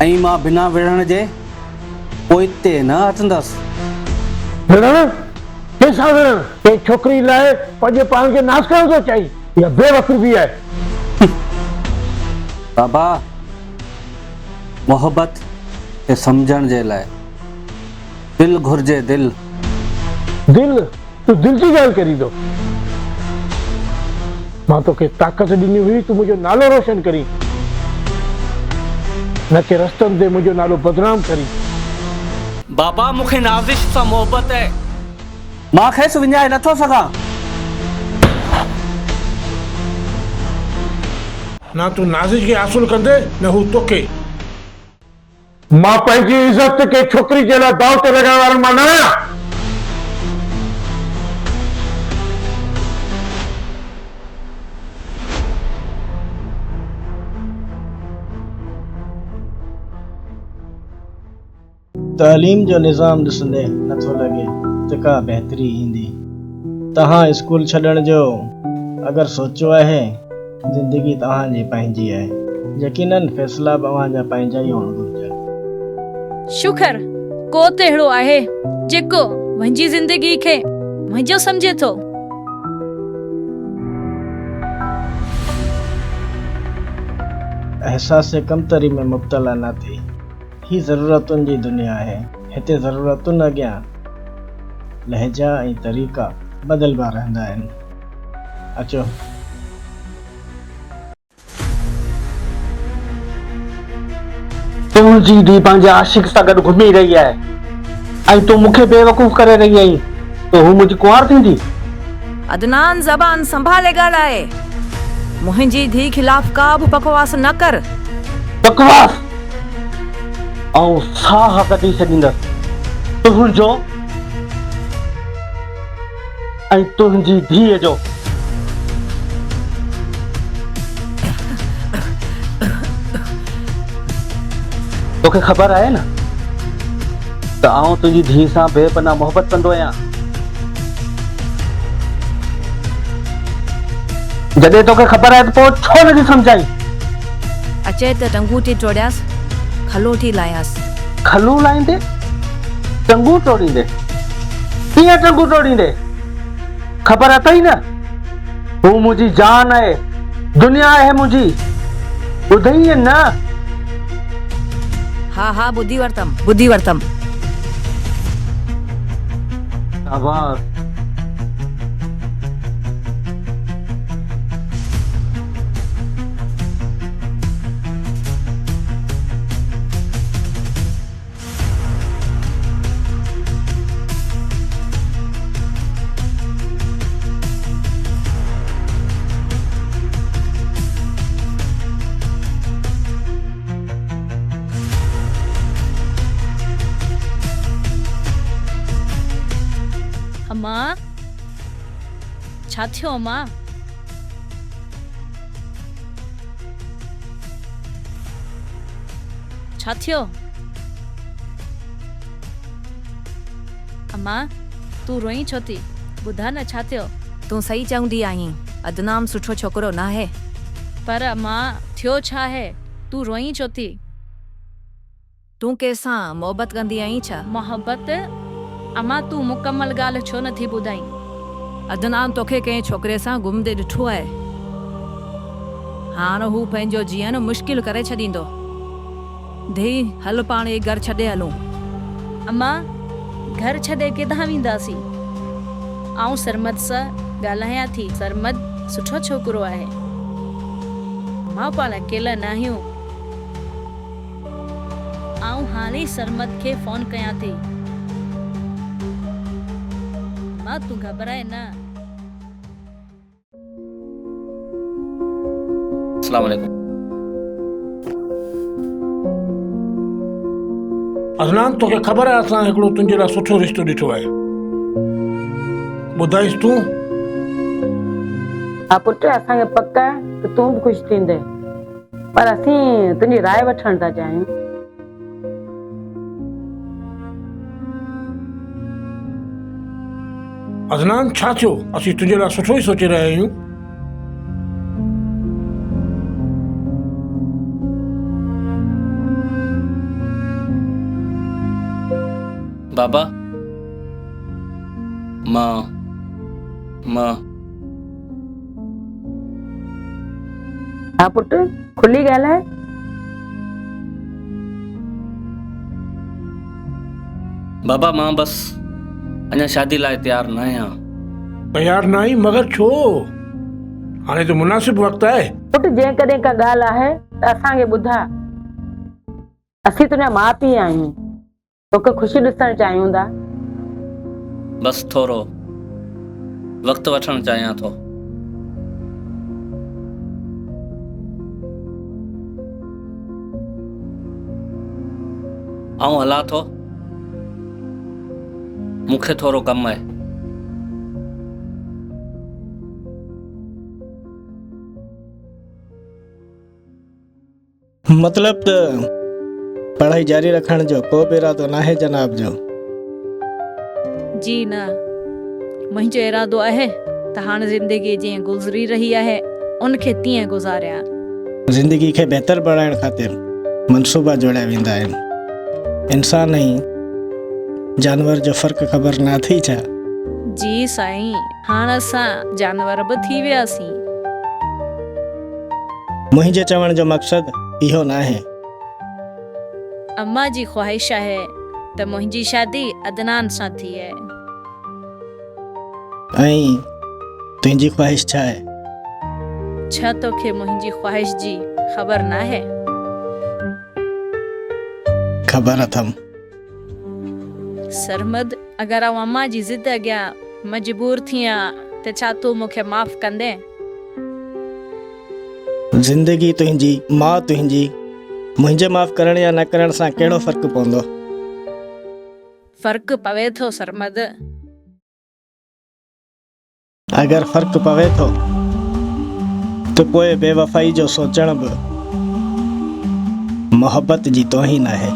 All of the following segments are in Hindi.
ऐं मां बिना विढ़ण जे पोइते न अचंदसि। विढ़ण? कंहिंसां विढ़ण? कंहिं छोकिरी लाइ पंहिंजे पाण खे नास करण थो चाही? इहा बेवकूफ़ी आहे। बाबा, मोहबत खे सम्झण जे लाइ दिल घुर्जे। दिल दिल? तूं दिल जी ॻाल्हि करी थो? मां तोखे ताक़त ॾिनी हुई तूं मुंहिंजो नालो रोशन करी, न कि रस्तनि ते मुंहिंजो नालो बदनाम करी। बाबा, मूंखे नाज़िश सां मोहबत आहे, मां खेसि विञाए नथो सघां। ना तूं नाज़िश खे हासिल कंदे न हू तोखे। मां पंहिंजी इज़त के छोकिरी जे लाइ दाव ते लॻाइण वारनि मां न आहियां। तालीम जो निज़ाम ॾिसंदे नथो लॻे त का बहितरी ईंदी। तव्हां स्कूल छॾण जो अगरि सोचियो आहे, ज़िंदगी तव्हांजी पंहिंजी आहे। यकीनन फ़ैसिला बि अव्हांजा पंहिंजा ई हुअण घुरिजनि। शुक्र को त अहिड़ो आहे जेको मुंहिंजी ज़िंदगी खे मुंहिंजो सम्झे थो। एहसास कमतरी में मुब्तला न थी। ही ज़रूरतुनि जी दुनिया आहे। हिते ज़रूरतुनि अॻियां लहजा ऐं तरीक़ा बदिलबा रहंदा आहिनि। अचो। तुंहिंजी धीउ पंहिंजे आशिक सां गॾु घुमी रही आहे ऐं तूं मूंखे बेवकूफ़ करे रही आहीं, त हू मुंहिंजी कुंवार थींदी? अदनान, ज़बान संभाले ॻाल्हाए। मुंहिंजी धीउ खिलाफ़ का बि बकवास न कर। बकवास? ऐं साह कढी छॾींदसि तुंहिंजो ऐं तुंहिंजी धीअ जो। तोखे ख़बर आहे न त आउं तुंहिंजी धीअ सां बेपनाह मोहबत कंदो आहियां। जॾहिं तोखे ख़बर आहे त पोइ छो नथी सम्झाई? अचे त टंगूटी टोड़ियास, खलोटी लायास। खलू लाईंदे? टंगू टोड़ींदे? कीअं टंगू टोड़ींदे? ख़बर अथई न हू मुंहिंजी जान आहे, दुनिया आहे मुंहिंजी। ॿुधई न? हा हा, ॿुधी वरतम। शाबाश। अम्मा, छा थियो अम्मा? छा थियो? अम्मा, तू रोई छो थी? ॿुधा न छा थियो? तूं सही चवंदी आहीं, अदनाम सुठो छोकिरो न आहे। पर अम्मा, थियो छा है? तू रोई छो थी? तूं कंहिंसां मोहबत कंदी आहीं छा? मोहबत? अम्मा, तू मुकम्मल ॻाल्हि छो नथी ॿुधाई? अदनान तोखे कंहिं छोकिरे सां घुमंदे ॾिठो आहे। हाणे हू पंहिंजो जीअण मुश्किल करे छॾींदो। धी, हल पाण ई घर छॾे हलूं। अम्मा, घर छॾे किथां वेंदासीं? आउं सरमद सां ॻाल्हायां थी। सरमद सुठो छोकिरो आहे। मां पाण अकेला न आहियूं। आउं हाणे ई सरमद खे फोन कयां थी। मां तू घबराए न। अस्सलाम वालेकुम। अदनान, तोखे ख़बर आहे असां हिकिड़ो तुंहिंजे लाइ सुठो रिश्तो ॾिठो आहे। ॿुधाइसि तूं? हा पुटु, असांखे पक आहे त तूं बि ख़ुशि थींदे, पर असीं तुंहिंजी राय वठण था चाहियूं। अदनान, छा थियो? असीं तुंहिंजे लाइ सुठो ई सोचे रहिया आहियूं। बाबा मां मां हा पुट खुली ॻाल्हाए। बाबा मां बस अञा शादी लाइ तैयार न आहियां। तैयार न आई मगर छो? हाणे तो मुनासिब वक्त आहे। पुट जेकॾहिं का ॻाल्हि आहे त असांखे ॿुधा। असीं तुंहिंजा माउ पीउ आहियूं, तोखे ख़ुशी ॾिसणु चाहियूं था। बस थोरो वक़्तु वठणु चाहियां थो। आऊं हलां थो, मूंखे थोरो कमु आहे। मतलब त पढ़ाई जारी रखण जो को बि इरादो नाहे जनाब जो? जी न, मुंहिंजो इरादो आहे त हाणे ज़िंदगी जीअं गुज़री रही आहे उनखे तीअं गुज़ारियां। ज़िंदगी खे बहितर बणाइण ख़ातिर मनसूबा जोड़िया वेंदा आहिनि। इंसान ऐं जानवर जो फ़र्क़ु ख़बर न थी छा? जी साईं, हाणे असां जानवर बि थी वियासीं। मुंहिंजे चवण जो मक़सदु इहो न आहे। अम्मा जी ख़्वाहिश आहे त मुंहिंजी शादी अदनान सां थी आहे। ऐं तुंहिंजी ख़्वाहिश छा आहे? छा तोखे मुंहिंजी ख़्वाहिश जी ख़बर न आहे? ख़बर अथम। सरमद, अगरि आउं अम्मा जी ज़िद अॻियां मजबूर थियां त छा तूं मूंखे माफ़ कंदे? ज़िंदगी तुंहिंजी, मां तुंहिंजी, मुंहिंजे माफ़ करण या न करण सां कहिड़ो फ़र्क़ु पवंदो? फ़र्क़ु पवे थो सरमद। अगरि फ़र्क़ु पवे थो त पोइ बेवफ़ाई जो सोचण बि मोहब्बत जी तौहीन आहे।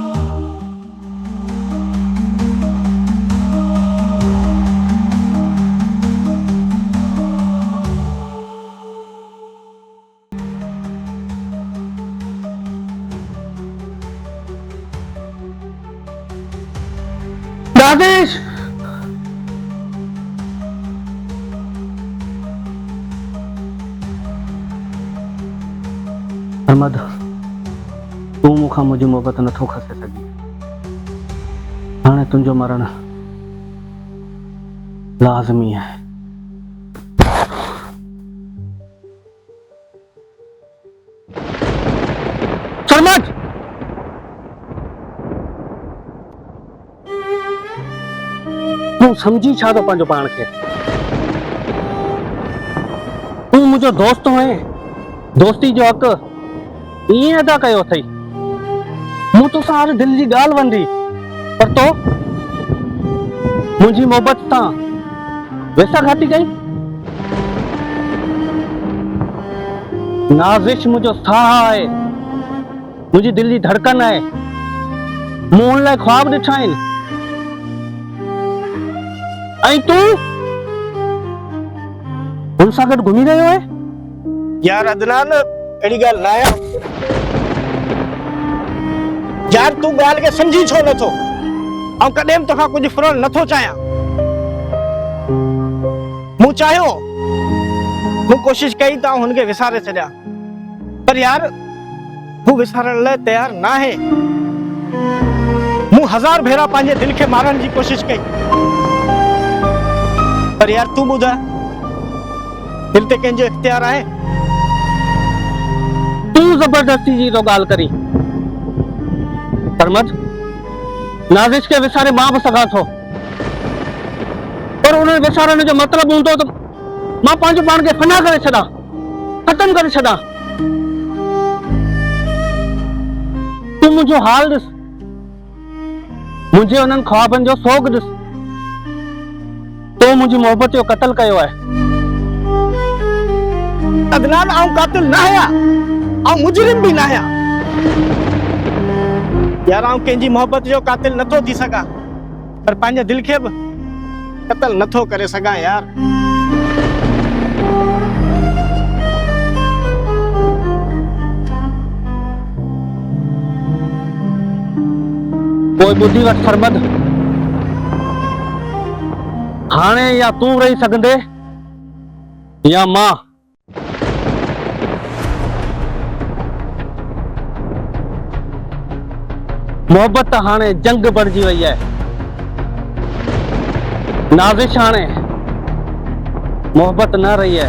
दादिश अहमद, तूं मूंखां मुंहिंजी मोहबत नथो खसे सघी। हाणे तुंहिंजो मरण लाज़मी आहे। सरमद, तूं समझी छा थो पंहिंजो पाण खे? तूं मुंहिंजो दोस्त आहीं, दोस्ती जो हक़ ईअं अदा कयो अथई। मूं तोसां हर दिल जी ॻाल्हि वंडी, पर तो मुंहिंजी मोहबत सां वेसाघाती कई। नाज़िश मुंहिंजो साह आहे, मुंहिंजी दिल जी धड़कन आहे। मूं हुन लाइ ख्वाब ॾिठा आहिनि, ऐं तूं हुन सां गॾु घुमी रहियो आहे। यार अदनान, अहिड़ी ॻाल्हि न आहे। यार तूं ॻाल्हि खे सम्झी छो नथो? ऐं कॾहिं बि तोखां कुझु फुरण नथो चाहियां। मूं चाहियो, मूं कोशिशि कई त हुनखे विसारे छॾियां, पर यार हू विसारण लाइ तयार न आहे। मूं 1000 भेरा पंहिंजे दिलि खे मारण जी कोशिशि कई, पर यार तूं ॿुधाए, दिलि ते कंहिंजो इख्तियार आहे? तूं ज़बरदस्ती जी तो ॻाल्हि करी। सरमद, नाज़िश खे विसारे मां बि सघां थो, पर उन विसारण जो मतिलबु हूंदो त मां पंहिंजो पाण खे फना करे छॾां, ख़तम करे छॾां। तूं मुंहिंजो हाल ॾिस, मुंहिंजे उन्हनि ख्वाबनि जो सोग ॾिस। तो मुंहिंजी मोहबत जो क़त्ल कयो आहे। अदनान, आऊं कातिल न आहियां, आऊं मुजरिम बि न आहियां। यार आऊं कंहिंजी मोहबत जो कातिल नथो थी सघां, पर पंहिंजे दिलि खे बि क़त्ल नथो करे सघां यार। कोई ॿुधी वठ सरमद, हाणे या तू रही सघंदे या मां। मोहब्बत हाणे जंग बणिजी वई आहे। नाज़िश हाणे मोहब्बत न रही है,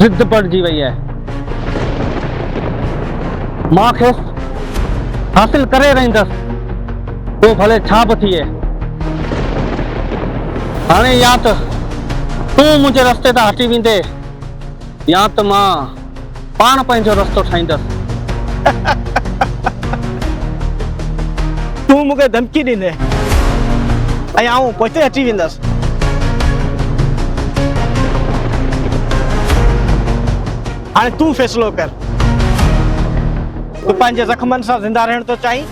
जिद बणिजी वई आहे। मां खेसि हासिल करे रहींदसि, पोइ भले छा बि थिए। हाणे या त तूं मुंहिंजे रस्ते तां हटी वेंदे या त मां पाण पंहिंजो रस्तो ठाहींदसि। तूं मूंखे धमकी ॾींदे ऐं आऊं पोइते हटी वेंदसि। हाणे तूं फ़ैसिलो कर, तूं पंहिंजे ज़ख़्मनि सां ज़िंदा रहण थो चाहीं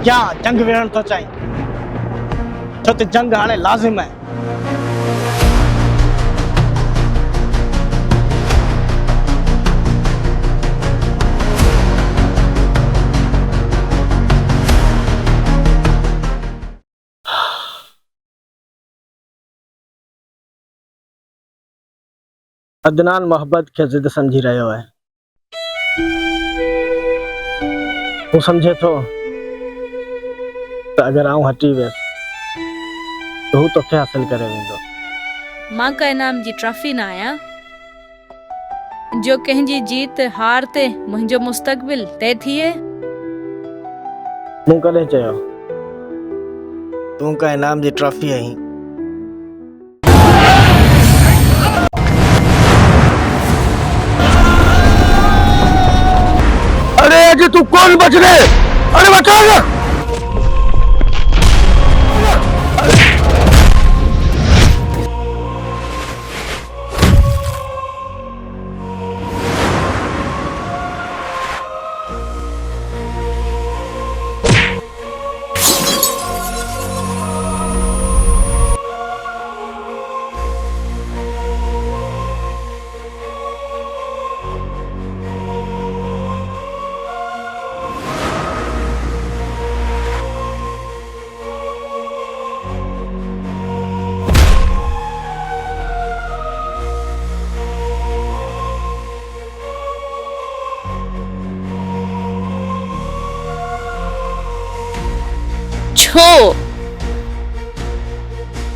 या जंग विढ़ण थो चाहीं, छो त जंग हाणे लाज़िम आहे। अदनान मोहब्बत खे ज़िद समझी रहियो आहे। हू समझे थो त अगरि आऊं हटी वियसि त हू तोखे हासिल करे वेंदो। मां का इनाम जी ट्रॉफी न आहियां जो कंहिंजी जीत हार ते मुंहिंजो मुस्तक़बिल तय थिए। मूं कॾहिं चयो तूं का इनाम जी ट्रॉफी आहीं? अरे अजय तू कौन बच रहे? अरे बचा ना।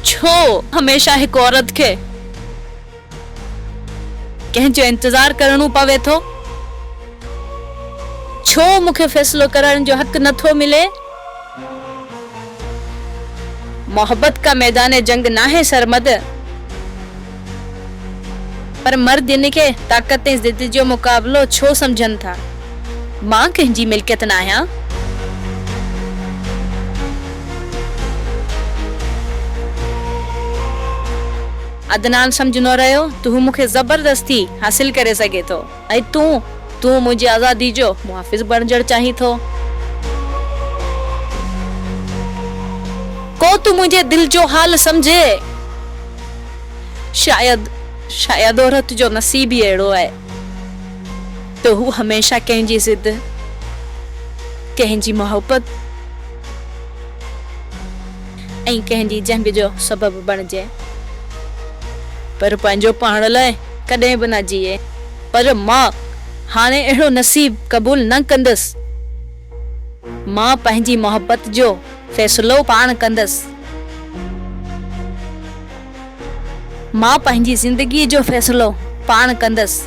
छो हमेशा हिकु औरत खे कंहिंजो इंतज़ार करणो पवे थो? छो मूंखे फ़ैसिलो करण जो हक़ नथो मिले? मोहब्बत का मैदान जंग नाहे सरमद, पर मर्द इनखे ताक़त ऐं ज़िद जो मुक़ाबिलो छो समझनि था? मां कंहिंजी मिल्कियत न आहियां। अदनान समझनो रहियो तूं मूंखे ज़बरदस्ती हासिल करे सघे थो ऐं तूं मुंहिंजी आज़ादी जो मुहाफ़िज़ बणजण चाहीं थो। को तूं मुंहिंजे दिल जो हाल समझे। शायद औरत जो नसीब ही अहिड़ो आहे त हू हमेशा कंहिंजी ज़िद, कंहिंजी मोहब्बत ऐं कंहिंजी जंग जो सबब बणिजे, पर पंहिंजो पाण लाइ कॾहिं बि न जीए। पर मां हाणे अहिड़ो नसीब क़बूल न कंदसि। मां पंहिंजी मोहब्बत जो फ़ैसिलो पाण कंदसि। मां पंहिंजी ज़िंदगी जो फ़ैसिलो पाण कंदसि।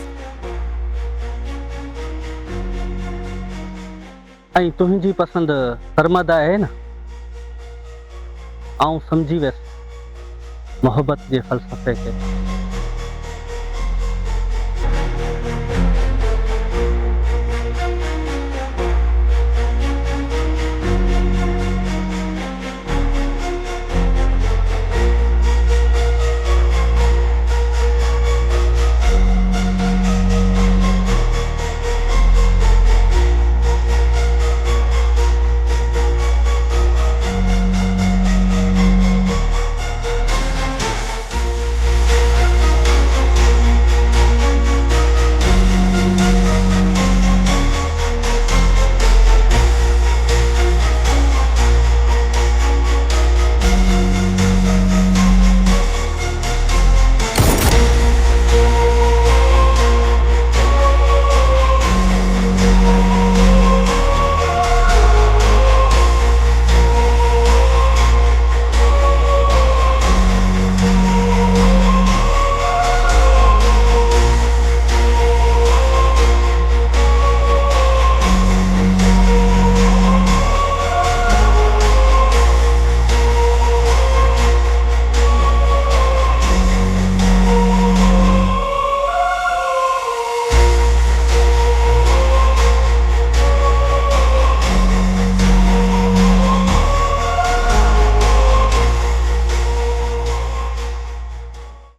ऐं तुंहिंजी पसंद सरमद आहे न? आऊं समझी वियसि मोहब्बत जे फ़लसफ़े खे।